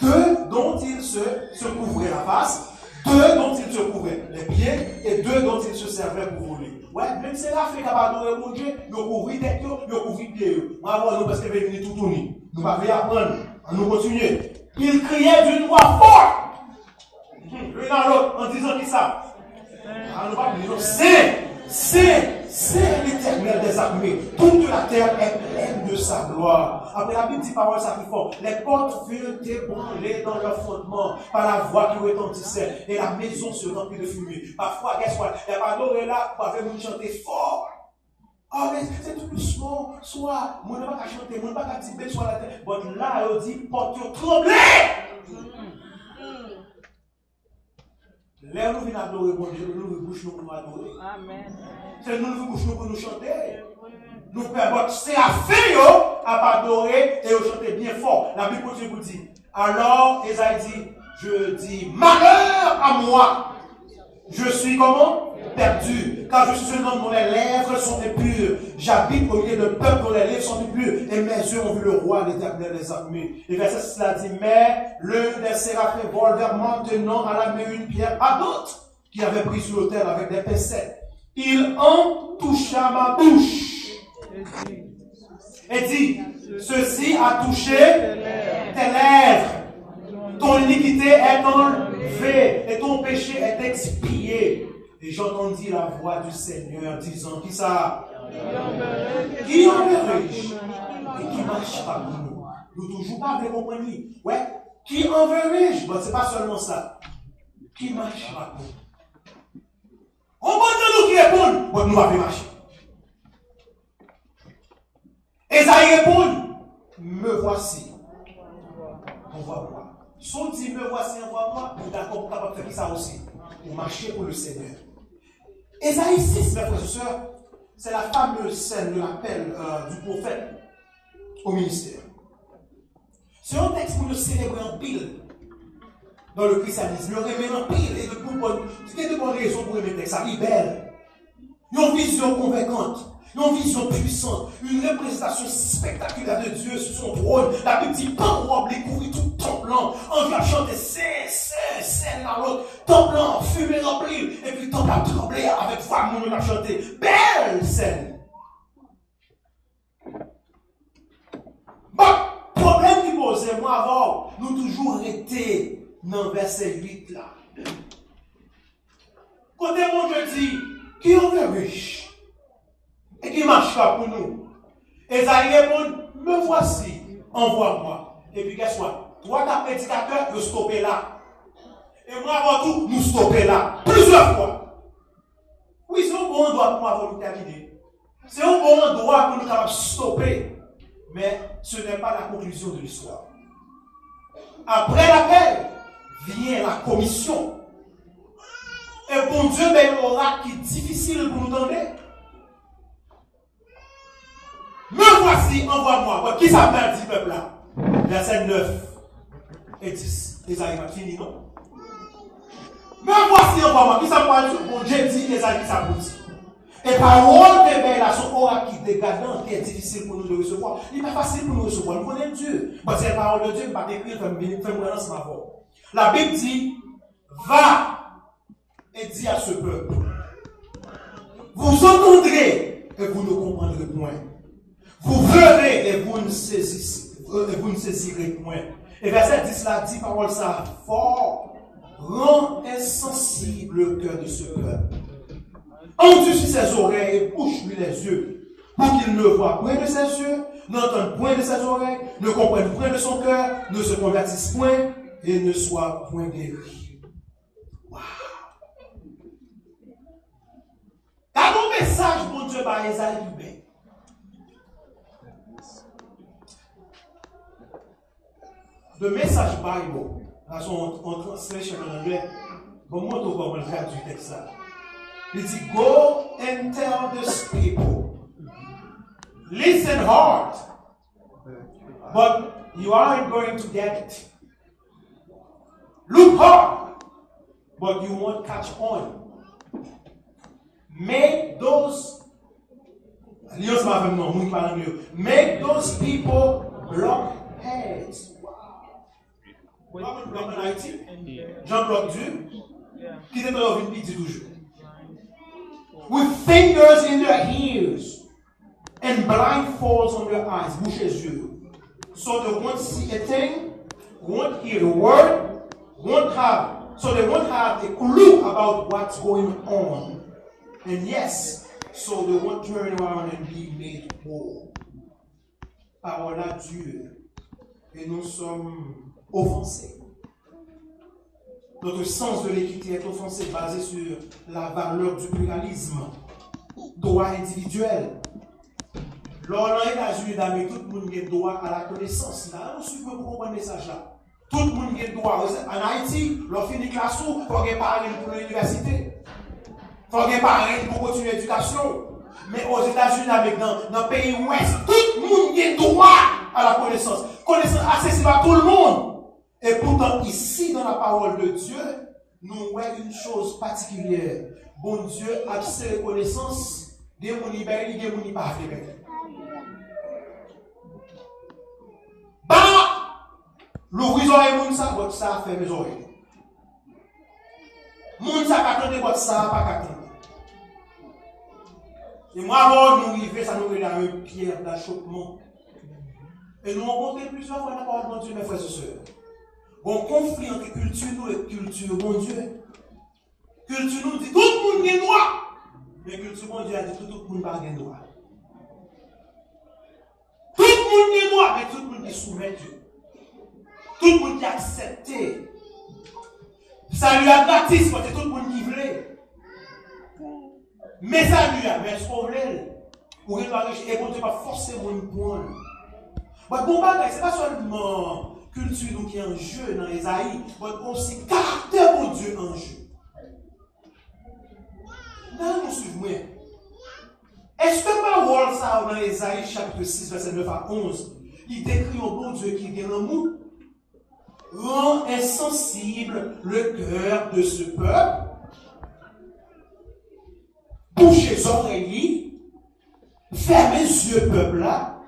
2 dont ils se couvraient la face, 2 dont ils se couvraient les pieds et 2 dont ils se servaient pour voler. Ouais, même si la fée qui a adoré mon Dieu, ils ont couvert tête, ils ont couvert pied. Moi, nous, parce que venir tout tourner. Nous ne pouvons pas apprendre. Nous continuons. Il criait d'une voix forte. L'un dans l'autre, en disant qui ça? Nous pas dire, c'est l'Éternel des armées. Toute la terre est pleine de sa gloire. Après la Bible dit parole, ça fait fort. Les portes furent ébranlées dans leur fondement par la voix qui retentissait. Et la maison se remplit de fumée. Parfois, qu'est-ce qu'il y a pas d'oreille là, pour faire nous chanter fort. Ah, mais c'est tout doucement, soit, moi ne pas qu'à chanter, moi ne pas qu'à dire, soit la tête. Mais là, il dit, porte trembler! Là, nous venons adorer mon Dieu, nous venons bouche nous pour nous adorer. Amen. C'est nous venons bouche nous pour nous chanter. Nous permettons, c'est à faire, à adorer et à chanter bien fort. La Bible continue pour dire. Alors, Esaïe dit, je dis, malheur à moi! Je suis comment? Perdu. Car je suis un homme dont les lèvres sont impures. J'habite au milieu d'un peuple dont les lèvres sont impures. Et mes yeux ont vu le roi, l'Éternel des armées. Et verset 6 là dit, mais l'un des séraphins vole vers moi tenant à la main une pierre ardente qui avait pris sur l'autel avec des pincettes. Il en toucha ma bouche. Et dit, ceci a touché tes lèvres. Ton iniquité est enlevée et ton péché est expié. Et j'entendis la voix du Seigneur disant, qui ça? Qui enverrai-je? Et qui marchera pour nous? Nous toujours pas de comprendre. Ouais, qui enverrai-je? Bon, c'est pas seulement ça. Qui marchera pour nous? On va de nous qui répondent, bon, nous avons marché. Esaïe répond, me voici. Envoie-moi. Son dit, me voici, envoie-moi, ou d'accord, capable de faire ça aussi. Pour marcher pour le Seigneur. Esaïe 6, mes frères et sœurs, c'est la fameuse scène de l'appel du prophète au ministère. C'est un texte pour nous célébrer en pile dans le christianisme. Le remet en pile et de bonnes raisons pour aimer le texte. Ça libère. Une vision convaincante. Une vision puissante, une représentation spectaculaire de Dieu sur son trône. La Bible dit, quand on découvrir tout temple blanc, on vient chanter c'est la l'autre, temple blanc, fumée remplie, et puis temple a tremblé avec voix, on a chanté. Belle scène. Bon, problème qui pose, moi avant, nous toujours été dans verset 8 là. Côté mon Dieu dit, qui est riche? Et qui marchera pour nous. Esaïe répond, me voici, envoie-moi. Et puis qu'est-ce que toi, ta prédicateur, de stopper là. Et moi, avant tout, nous stopper là. Plusieurs fois. Oui, c'est un bon endroit pour moi pour nous terminer. C'est un bon endroit pour nous capables de stopper. Mais ce n'est pas la conclusion de l'histoire. Après l'appel, vient la commission. Et pour Dieu, ben, un oracle qui est difficile pour nous donner. Me voici, envoie-moi. Qui s'appelle dit peuple là? Verset 9 et 10. Esaïe a fini, non? Me voici, envoie-moi. Qui s'appelle dit? Bon, Dieu dit, Esaïe qui s'appelle dit. Et parole de Bella, son oracle qui est dégradant, qui est difficile pour nous de recevoir. Il n'est pas facile pour nous de recevoir. Nous connaissons Dieu. Parce que la parole de Dieu, il va décrire, fais-moi dans ma voix. La Bible dit, va et dis à ce peuple, vous entendrez et vous ne comprendrez point. Vous verrez et vous ne saisirez point. Et verset 10 là dit, parole ça, fort, rend insensible le cœur de ce peuple. Endurcis ses oreilles et bouche-lui les yeux, pour qu'il ne voie point de ses yeux, n'entende point de ses oreilles, ne comprenne point de son cœur, ne se convertisse point et ne soit point guéri. Waouh! T'as mon message, mon Dieu, par Esaïe Dubé. The Message Bible, en translation en anglais, comment on va le faire du texte là? Il dit, go and tell this people, listen hard, but you aren't going to get it. Look hard, but you won't catch on. Make those blockheads. Bloc en Haïti, Jean-Bloc Dieu, qui était dans une vie toujours. With fingers in their ears and blindfolds on their eyes, bouche les yeux. So they won't see a thing, won't hear the word, so they won't have a clue about what's going on. And yes, so they won't turn around and be made whole. Parole à Dieu. Et nous sommes offensés. Notre sens de l'équité est offensé, basé sur la valeur du pluralisme, droit individuel. Lors des États-Unis d'Amérique, tout le monde a droit à la connaissance. Là, on suit un bon message là. Tout le monde a droit. En Haïti, l'on finit classe, il faut qu'il parle pour l'université. Il faut qu'il parle pour continuer l'éducation. Mais aux États-Unis, dans le pays ouest, tout le monde a droit à la connaissance. Connaissance accessible à tout le monde. Et pourtant, ici, dans la parole de Dieu, nous voyons une chose particulière. Bon Dieu a ses connaissances, des gens qui libèrent, des gens qui ne pas libérés. Bah, l'ouvrir oreilles, moun ça, votre ça fait mes oreilles. Moun ça, qu'attendez, votre ça, pas qu'attendez. Et moi, avant, nous arrivons, ça nous regarde une pierre d'achoppement. Et nous rencontrons plusieurs fois la parole de Dieu, mes frères et sœurs. Bon conflit entre culture nous et culture bon Dieu. Culture nous dit tout le monde est droit. Mais culture bon Dieu a dit tout le monde n'a pas droit. Tout le monde est droit, mais tout le monde est soumis à Dieu. Tout le monde qui a accepté. Ça lui a gratis parce que tout le monde qui voulait. Mais ça lui a, mais ce qu'on voulait. Pour qu'il soit riche, et bon Dieu pas forcément une bonne. Bon bagage, ce n'est pas seulement culture qui est en jeu dans Esaïe, mais aussi caractère de Dieu en jeu. Dans nous suivons. Est-ce que ma rôle ça dans Esaïe chapitre 6, verset 9 à 11, il décrit un bon Dieu qui est l'amour, rend insensible le cœur de ce peuple, bouche les oreilles, ferme les yeux peuple là,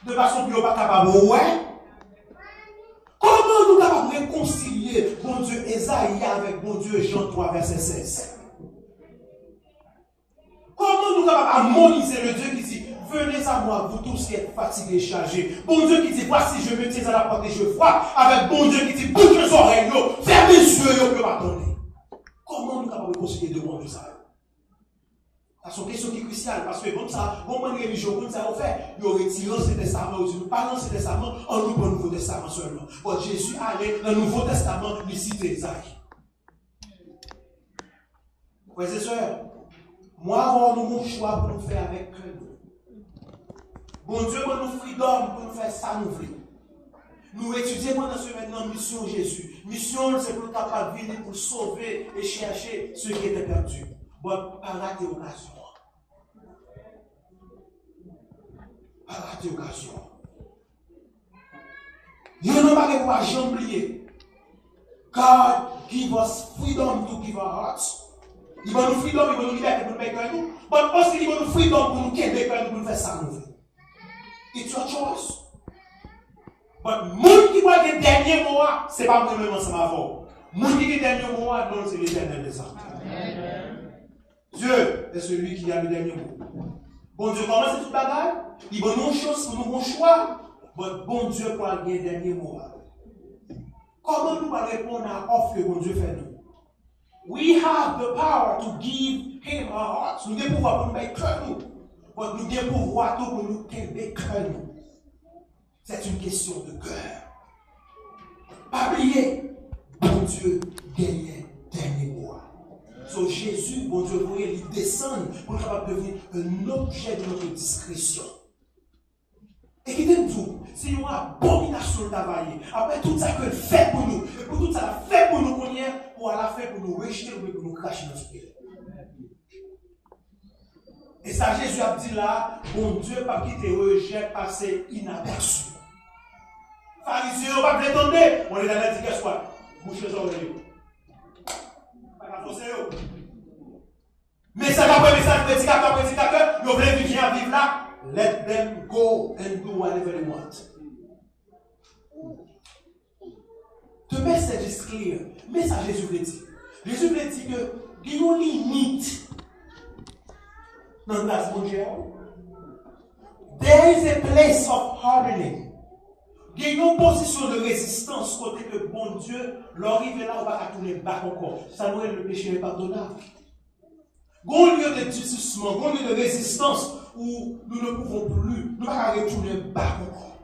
de façon que nous pas capable ouais. Comment nous capables de réconcilier bon Dieu Esaïe avec bon Dieu Jean 3 verset 16? Comment nous capables harmoniser le Dieu qui dit venez à moi vous tous qui êtes fatigués et chargés. Bon Dieu qui dit voici je me tiens à la porte et je frappe, avec bon Dieu qui dit bouche les oreilles, ferme les yeux, que m'attendez. Comment nous capables de réconcilier deux mondes de ça? C'est une question qui est cruciale, parce que comme ça, bon, une religion, comme ça, on fait, il aurait tiré l'Ancien Testament, nous pas l'Ancien Testament, on nous prend le Nouveau Testament seulement. Bon, Jésus allait dans le Nouveau Testament, il cite Isaïe. Frères et sœurs, moi, nous avons un choix pour nous faire avec nous. Bon Dieu, pour nous freedom, pour nous faire ça, nous voulons. Nous étudions pendant ce maintenant mission Jésus. Mission, c'est pour nous capables de venir pour sauver et chercher ceux qui étaient perdus. Bon, pas rater l'occasion. Pas rater l'occasion. Il n'y a pas de jamais oublier. God give us freedom to give our hearts. Il va nous freedom, il va nous liberté pour nous faire nous. Mais aussi, il va nous freedom pour nous quitter, pour nous faire ça nous. It's your choice. Mais le monde qui va le dernier mot, ce n'est pas moi-même ensemble avant. Le monde qui a le dernier mot, non, c'est l'Éternel des armées. Dieu est celui qui a le dernier mot. Bon Dieu, comment c'est tout bagage? Il va nous chose pour nous bon choix. Mais bon Dieu pour le dernier mot. Comment nous allons répondre à l'offre que bon Dieu fait nous? We have the power to give him our hearts. Nous avons le pouvoir pour nous mettre cœur nous. Mais nous avons le pouvoir pour nous mettre cœur nous. C'est une question de cœur. Pas oublier, bon Dieu gagne dernier mot. So Jésus, bon Dieu, voyez, il descend pour être capable de devenir un objet de notre discrétion. Et qui t'aime tout, c'est une abomination de travailler. Après tout ça qu'il fait pour nous, et pour tout ça qu'il fait pour nous, pour à la fin pour nous rejeter ou pour nous cracher dans ce pays. Et ça, Jésus a dit là, bon Dieu, pas qui te rejette, passer inaperçu. Pharisiens, on va pas t'étonner, on est dans la dit, qu'est-ce que bouche les oreilles. Mais ça va pas message prédicateur, ils veulent vivre là. Let them go and do whatever they want. The message is clear. Mais ça, Jésus veut dire. Jésus veut dire que il y a une limite dans la place mondiale. There is a place of hardening. Il y a une position de résistance côté que bon Dieu, l'arrive là, on va tourner bas encore. Ça nous est le péché impardonnable. Il y a un lieu de durcissement, il y a un lieu de résistance où nous ne pouvons plus, nous ne pouvons pas retourner bas encore.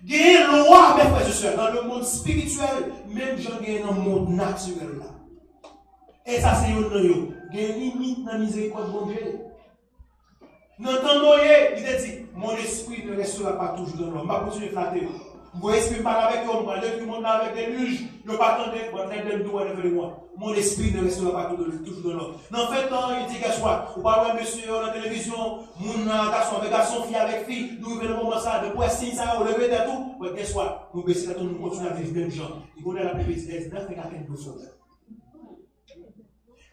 Il y a une loi, mes frères et sœurs, dans le monde spirituel, même j'en ai dans le monde naturel là. Et ça, c'est une lieu. Il y a une limite dans la miséricorde de bon Dieu. Dans le temps Noé, il a dit, mon esprit ne restera pas toujours dans l'homme. Je vais continuer à flatter. Mon esprit parle avec eux, je vais le monde avec des nuages. Je ne vais pas attendre, je vais le whatever they want. Mon esprit ne restera pas toujours dans l'homme. Dans fait temps, il dit qu'est-ce soit, ou pas monsieur dans la télévision, mon garçon avec garçon, fille avec fille, nous venons moment ça, de quoi signe ça, au lever de tout, mais qu'est-ce soit, nous baissons tout, nous continuons à vivre même gens. Il connaît la prévision, there's nothing I can do for them.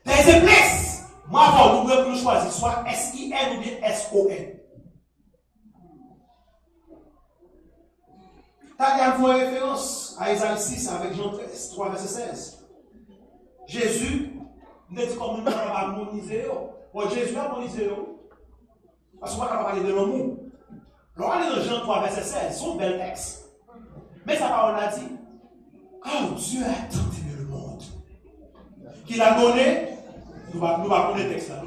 There's a place. Moi, avant, nous devons choisir soit S-I-N ou bien S-O-N. T'as bien une référence à Isaïe 6 avec Jean 3, verset 16. Jésus nous dit comment nous allons harmoniser. Jésus a harmonisé. Parce qu'on va parler de l'amour. On va aller dans Jean 3, verset 16. C'est un bel texte. Mais sa parole a dit Car Dieu a tant aimé le monde qu'il a donné, nous allons connaître le texte là,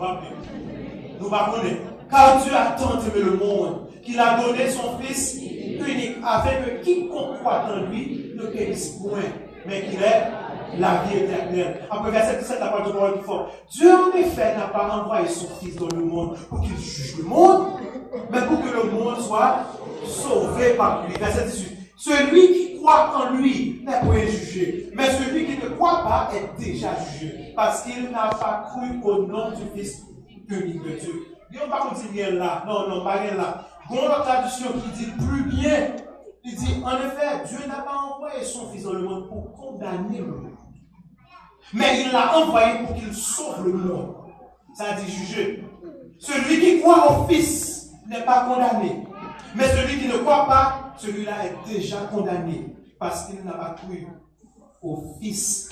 nous allons connaître. Car Dieu a tant aimé le monde qu'il a donné son Fils unique afin que quiconque croit en lui ne périsse point, mais qu'il ait la vie éternelle. Après verset 17, la parole de Paul est fort. Dieu en effet n'a pas envoyé son Fils dans le monde pour qu'il juge le monde, mais pour que le monde soit sauvé par lui. Verset 18. Celui qui croit en lui n'est point jugé, mais celui qui ne croit pas est déjà jugé, parce qu'il n'a pas cru au nom du Fils unique de Dieu. Il n'y a pas dit rien là. Non, pas rien là. Bon, la traduction qui dit plus bien, il dit, en effet, Dieu n'a pas envoyé son Fils dans le monde pour condamner le monde. Mais il l'a envoyé pour qu'il sauve le monde. Ça dit juger. Celui qui croit au Fils n'est pas condamné. Mais celui qui ne croit pas, celui-là est déjà condamné. Parce qu'il n'a pas cru au Fils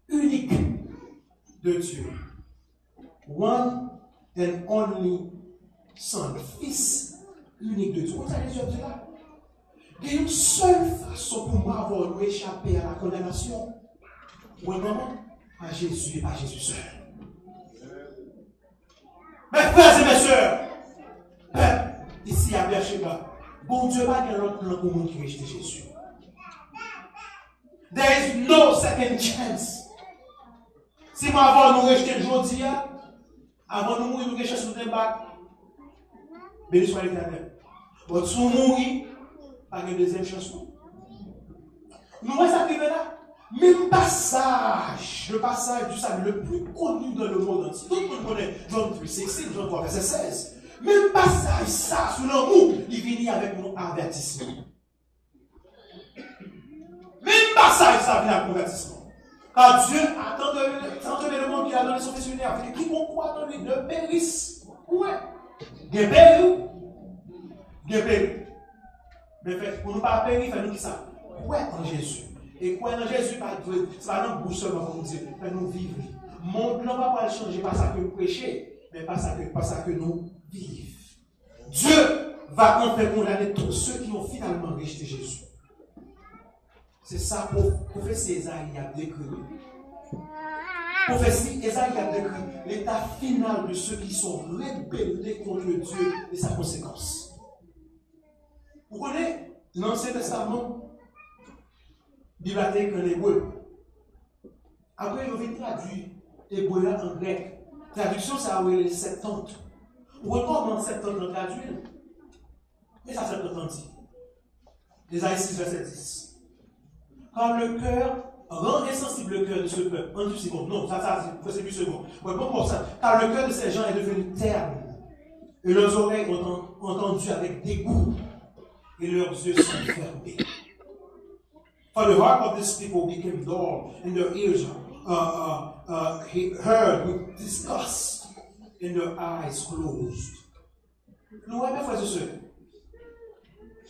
unique de Dieu. One and only Son, Fils unique de Dieu. Vous savez, Dieu dit là. Il y a une seule façon pour moi avoir échappé à la condamnation. Vraiment, à Jésus et à Jésus seul. Mes frères et mes sœurs, ici à Bercheba, bon Dieu va dire l'autre plan pour nous qui rejette Jésus. There is no second chance. Si moi avant nous rejeter aujourd'hui, avant nous mourir, nous avons chance de nous battre. Béni soit l'Éternel. Quand si nous mourons, pas de deuxième chance. Nous voyons ça qui est là. Même passage, le passage du salut le plus connu dans le monde entier. Tout le monde connaît John 3:16, John 3, verset 16. Même passage, ça, sous l'amour, il vient avec mon avertissement. Même passage, ça vient avec mon avertissement. Car Dieu a tant aimé le monde qu'il a donné son Fils unique, afin que quiconque croit en lui ne périsse. Ouais. Bien péri. Mais pour ne pas périr, fais-nous qui ça? Ouais, en Jésus. Et quoi dans Jésus, c'est pas dans le bouche seulement pour nous dire, mais nous vivre. Mon plan ne va pas changer par ça que nous prêchons, mais par ça que nous vivons. Dieu va enfin condamner tous ceux qui ont finalement rejeté Jésus. C'est ça pour prophétie Esaïe a décrit. Prophétie Esaïe a décrit l'état final de ceux qui sont rebellés contre Dieu et sa conséquence. Vous connaissez l'Ancien Testament? Bible en hébreu. Après, il vient traduire l'hébreu en grec. Traduction, ça a les 70. Vous regardez dans 70 en traduire. Mais ça 70 dit. Ésaïe 6, verset 10. Car le cœur rend insensible le cœur de ce peuple. En 2 secondes. Non, ça c'est plus second. Ouais, bon pour ça. Car le cœur de ces gens est devenu terne. Et leurs oreilles ont entendu avec dégoût. Et leurs yeux sont fermés. For the heart of this people became dull, and their ears heard with disgust, and their eyes closed. Nous, mes frères et sœurs,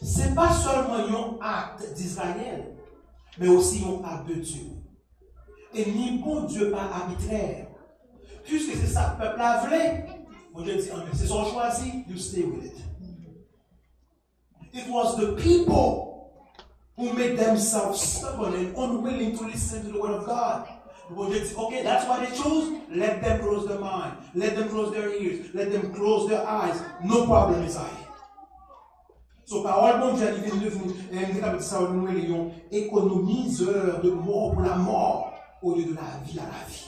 ce n'est pas seulement un acte d'Israël, mais aussi un acte de Dieu. Et ni bon Dieu pas arbitraire. Puisque c'est ça que le peuple a voulu, mon Dieu dit, c'est son choisi, you stay with it. It was the people who made themselves stubborn and unwilling to listen to the word of God. Okay, that's why they chose. Let them close their mind. Let them close their ears. Let them close their eyes. No problem, Isaiah. So, parole bon Dieu, il vient de nous, économiseur de mort pour la mort, au lieu de la vie à la vie.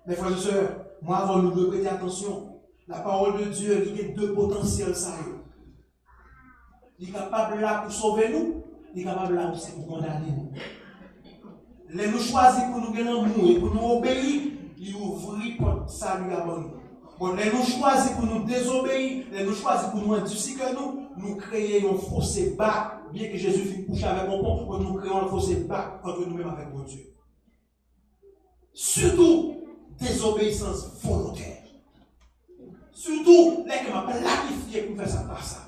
Mes frères et sœurs, moi, avant nous de prêter attention, la parole de Dieu, il y a deux potentiels, ça. Il est capable là pour sauver nous. Il est capable là aussi pour condamner nous. Les nous choisir pour nous gagner l'amour et pour nous obéir, il ouvre pour salut à nous. Bon, les nous choisir pour nous désobéir, les nous choisir pour nous endurcir que nous créons un fossé bas, bien que Jésus finisse coucher avec mon pont, nous créons un fossé bas entre nous-mêmes avec mon Dieu. Surtout, désobéissance volontaire. Surtout, les qui m'ont planifié pour faire ça par ça.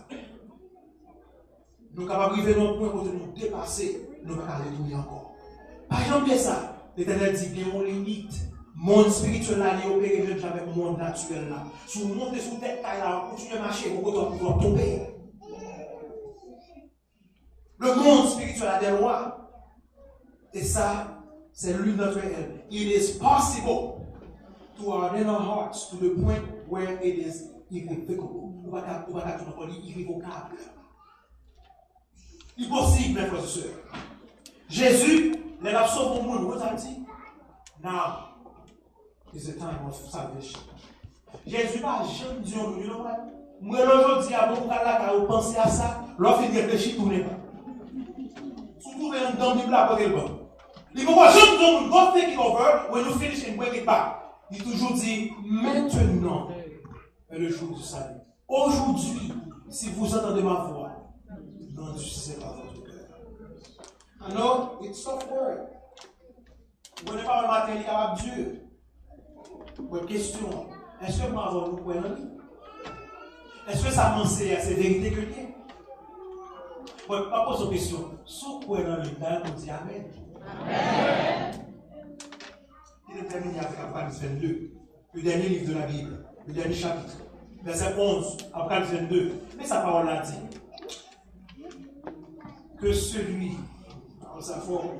Nous sommes capables de arriver à un point où nous dépasser, nous ne pouvons pas retourner encore. Par exemple, ça, l'Éternel dit qu'il y a une limite. Le monde spirituel là, il est opéré même avec le monde naturel là. Si vous montez sous tête, vous continuez à marcher, vous pouvez pouvoir tomber. Le monde spirituel a des lois. Et ça, c'est l'une d'entre elles. It is possible to harden our hearts to the point where it is irrevocable. On va dire irrévocable. Impossible, mes frères et sœurs. Jésus, les a sauvés au monde, vous avez dit, now is the time of salvation. Jésus n'a jamais dit au monde, moi, aujourd'hui, avant que vous pensiez à ça, l'offre de réfléchir, tournez pas. Si vous trouvez un dans la Bible, apportez le bon. Il faut pas jamais dire, go take it over, when you finish and bring it back. Il toujours dit, maintenant est le jour du salut. Aujourd'hui, si vous entendez ma voix, n'endurcissez pas votre cœur. I know, it's tough word. Vous n'êtes pas le matin, il est capable Dieu. Votre question, est-ce que moi, vous pouvez en lire? Est-ce que ça pense c'est vérité que lié? Pas poser une question. Si vous pouvez dans le temps, on dit Amen. Amen. Il est terminé avec Apocalypse 22, le dernier livre de la Bible, le dernier chapitre, verset 11, Apocalypse 22. Mais sa parole l'a dit que celui, en sa forme,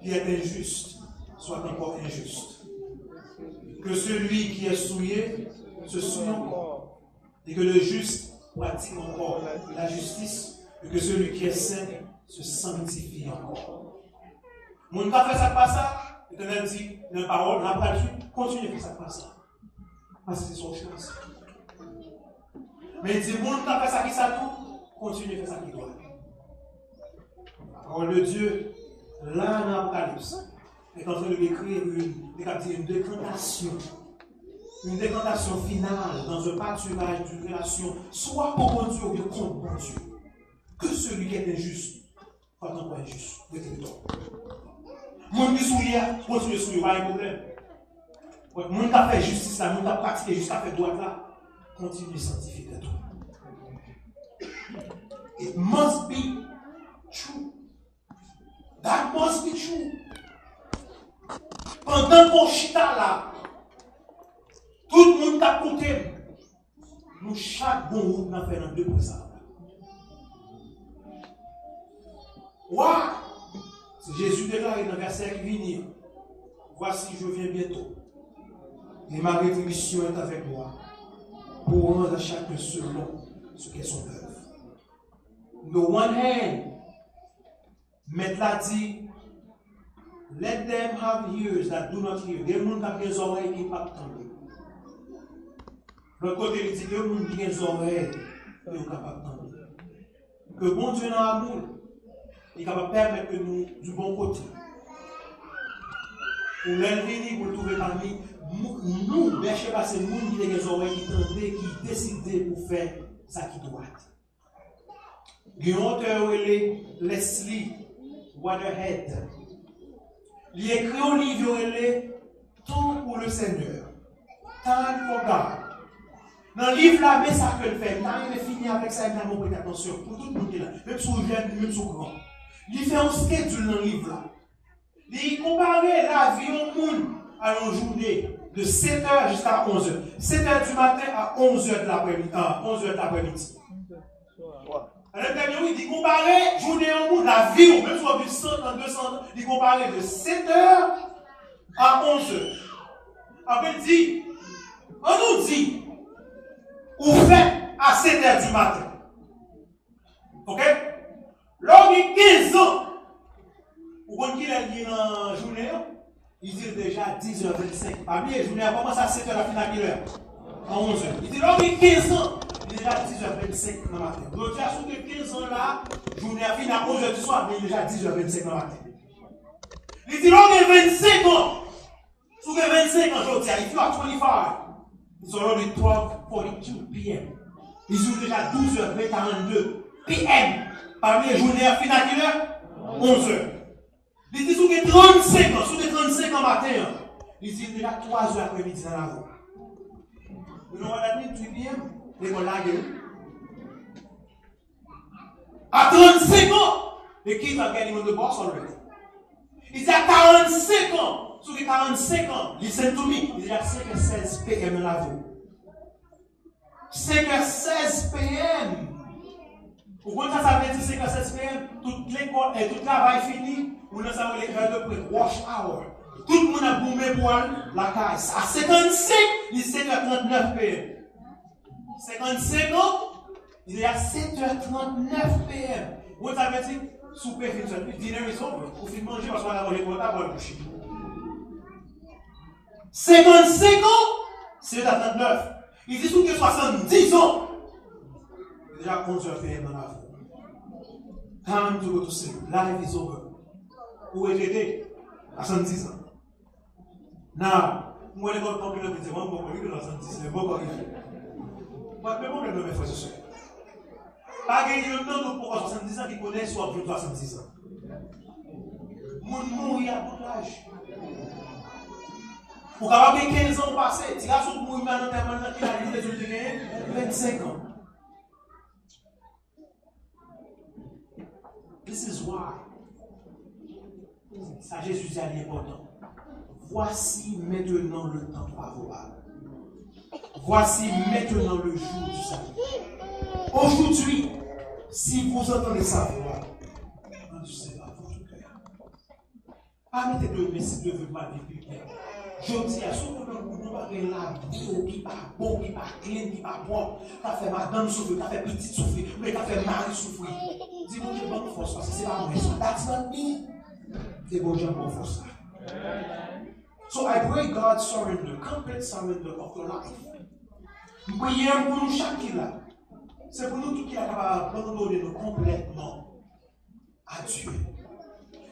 qui est injuste, soit encore injuste. Que celui qui est souillé se souille encore. Et que le juste pratique encore la justice. Et que celui qui est saint se sanctifie encore. Mon gars fait ça pas ça. L'Éternel dit, dans la parole, n'a pas dit, continuez à faire ça pas ça. Parce que c'est son chance. Mais il dit, mon gars fait ça qui ça tout, continuez à faire ça qui doit. La parole de Dieu, là dans l'Apocalypse, est en train de décrire une décantation. Une décantation finale dans un pâturage d'une relation, soit pour bon Dieu ou bien contre bon Dieu. Que celui qui est injuste, pas encore injuste. Mon qui souille, continue de souiller, pas de problème. Mon qui a fait justice là, mon qui a pratiqué justice, qui a fait droit là, continue de sanctifier de tout. It must be true. That must be true. Pendant qu'on chita là, tout le monde t'a compté. Nous, chaque bon groupe, n'a fait dans 2 pour ça. Wow! C'est Jésus déclaré dans le verset qui vient. Voici, je viens bientôt. Et ma rétribution est avec moi pour rendre à chacun selon ce qu'est son œuvre. No one hand, mais là dit, let them have ears that do not hear. Des gens qui ont des oreilles qui ne peuvent pas entendre. L'autre côté, il dit que les gens qui ont des oreilles qui ne peuvent pas entendre. Que bon Dieu dans l'amour, il est capable de permettre que nous, du bon côté, pour l'élever, pour le trouver parmi nous, mais je sais pas, c'est nous qui avons des oreilles qui tentent, qui décident pour faire ça qui doit. Il y a un auteur, Leslie Waterhead. Il écrit un livre, Temps pour le Seigneur. Time for God. Dans le livre là, mais ça que le fait, il n'a rien fini avec ça, il n'a pas pris attention. Pour tout le monde qui est là, même si vous jeune, même si vous grand. Il fait un schedule dans le livre là. Il compare la vie au monde à une journée de 7h jusqu'à 11h. 7h du matin à 11h de l'après-midi. 11h de l'après-midi. À l'intérieur, il dit comparer journée au monde, la vie, même si on a vu 100 ans, 200 ans, il compare de 7h à 11h. Après, il dit, on nous dit, ou fait à 7h du matin. Ok? Lorsqu'il a 15 ans, ou quand il est lié dans la journée, il dit déjà 10h25. Parmi les journées, comment ça 7h la fin à quelle heure? À 11h. Il dit lorsqu'il a 15 ans, il est déjà 10h25 dans la matin. Donc, il a sous 15 ans là, journée à fin à 11h du soir, mais il est déjà 10h25 dans la matin. Il dit lorsqu'il a 25 ans, sous 25 ans aujourd'hui, il fait à 25. It's already 12:42 p.m. Ils ont déjà 12h42 p.m. Parmi les journées à fin à quelle heure? 11h. Il dit sous les 35 ans, sous les 35 ans matin, il dit déjà 3h après-midi dans la rue. Vous know what that means, 3 p.m.? They will lag you. À 35 ans, the kids are getting on the bus already. Il dit à 45 ans, sous les 45 ans, listen to me, il dit à 5h16 p.m. dans la rue. 5h16 p.m. Ou quand ça veut dire 56 PM, toute l'école et tout le travail fini, on a ça les heures de près, wash hour. Tout le monde a boumé pour la caisse. À 55, il est 7h39 PM. 55 ans, il est à 7h39 PM. Ou ça veut dire, souper fin de dîner is over. Vous finissez manger parce qu'on a mangé pour ta bonne bouche. 55 ans, 7h39. Il dit sous que 70 ans. Déjà 11h PM dans la vie. Time to go to sleep. Life is over. Où est-il? À 110 ans. Now, moi, je vais vous dire que je vais vous dire que 110 ans. Mais bon, mes frères et sœurs. Pas gagner le temps pour 70 ans qui connaissent soit plus de 70 ans. Mon mourir à tout âge. Pour avoir 15 ans passés, tu as sur mourir maintenant qui a eu des autres 25 ans. This is why. Ça, Jésus dit à l'important. Voici maintenant le temps favorable. Voici maintenant le jour du salut. Aujourd'hui, si vous entendez sa voix, rendez-vous à votre cœur. Arrêtez de mettre de ma vie publique. Je dis à ceux qui ont la vie qui n'est pas bon, qui n'est pas clean, qui n'est pas bon, qui a fait madame souffrir, qui a fait petite souffrir, mais qui a fait mari souffrir. Dis-moi, j'ai bonne force parce que c'est pas moi ça. That's not me. C'est bon, j'ai bonne force. So I pray God surrender, complete surrender of your life. Prions pour nous chaque là. C'est pour nous tout qui est capable d'abandonner nous complètement à Dieu.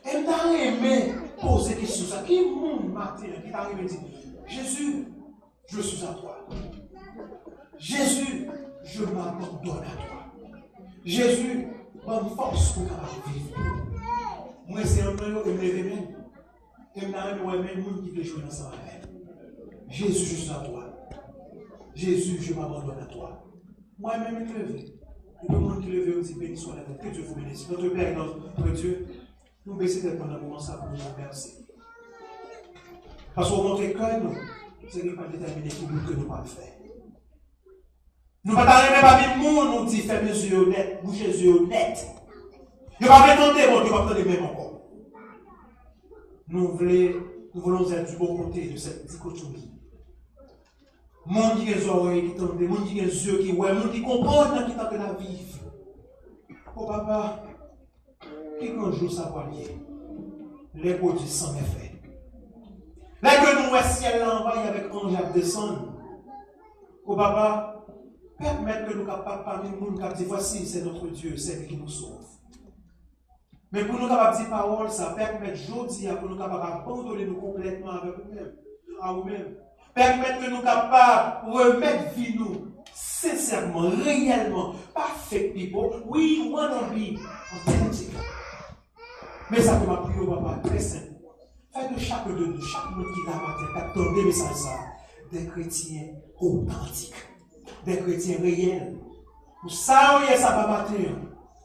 Et t'as aimé poser des questions. Qui est mon matin qui t'a aimé dire Jésus, je suis à toi. Jésus, je m'abandonne à toi. Jésus, bonne force pour vivre. Moi, c'est un peu que je me lève même. Et je me même monde qui veut jouer dans sa vie. Jésus, je suis à toi. Jésus, je m'abandonne à toi. Moi-même, je me lève. Et tout le monde qui lève, on dit béni soit la tête. Que Dieu vous bénisse. Notre Père, notre Dieu, nous baissons tête pendant un moment ça pour nous remercier. Parce qu'on montre que nous, c'est n'est pas déterminé qui nous que nous pas faire. Nous ne pouvons pas même nous dit faire mes yeux honnêtes, boucher les yeux honnêtes. Nous ne pouvons pas tenter, bon, nous ne pouvons pas tenter même encore. Nous voulons être du bon côté de cette dichotomie. Monde qui a les oreilles qui tendent, monde qui a les yeux qui voient, monde qui comprend qui tente la vivre. Oh papa, qui grand jour ça va lier? Les produits sans effet. Là que nous voyons ciel l'envoyer avec ange à descendre. Oh papa, permettre que nous capables parmi nous qui disent voici c'est notre Dieu, c'est lui qui nous sauve. Mais pour nous capables de dire parole, ça permet aujourd'hui pour nous capables d'abandonner nous complètement avec nous-mêmes, à nous-mêmes. Permettre que nous capables de remettre vie nous sincèrement, réellement, pas fake people. We want to be authentic. Mais ça peut m'appuyer au papa très simple. Faites de chaque de nous, chaque monde qui l'a matin, qui attend des messages, des chrétiens authentiques, des chrétiens réels. Pour ça, où est ça va matin,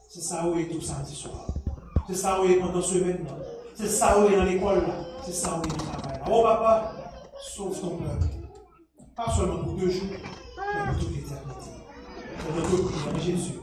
c'est ça où est tout samedi soir. C'est ça où est pendant ce semaine. C'est ça où est dans l'école. C'est ça où est dans le travail. Oh papa, sauve ton peuple. Pas seulement pour 2 jours, mais pour toute l'éternité. C'est notre prière, Jésus.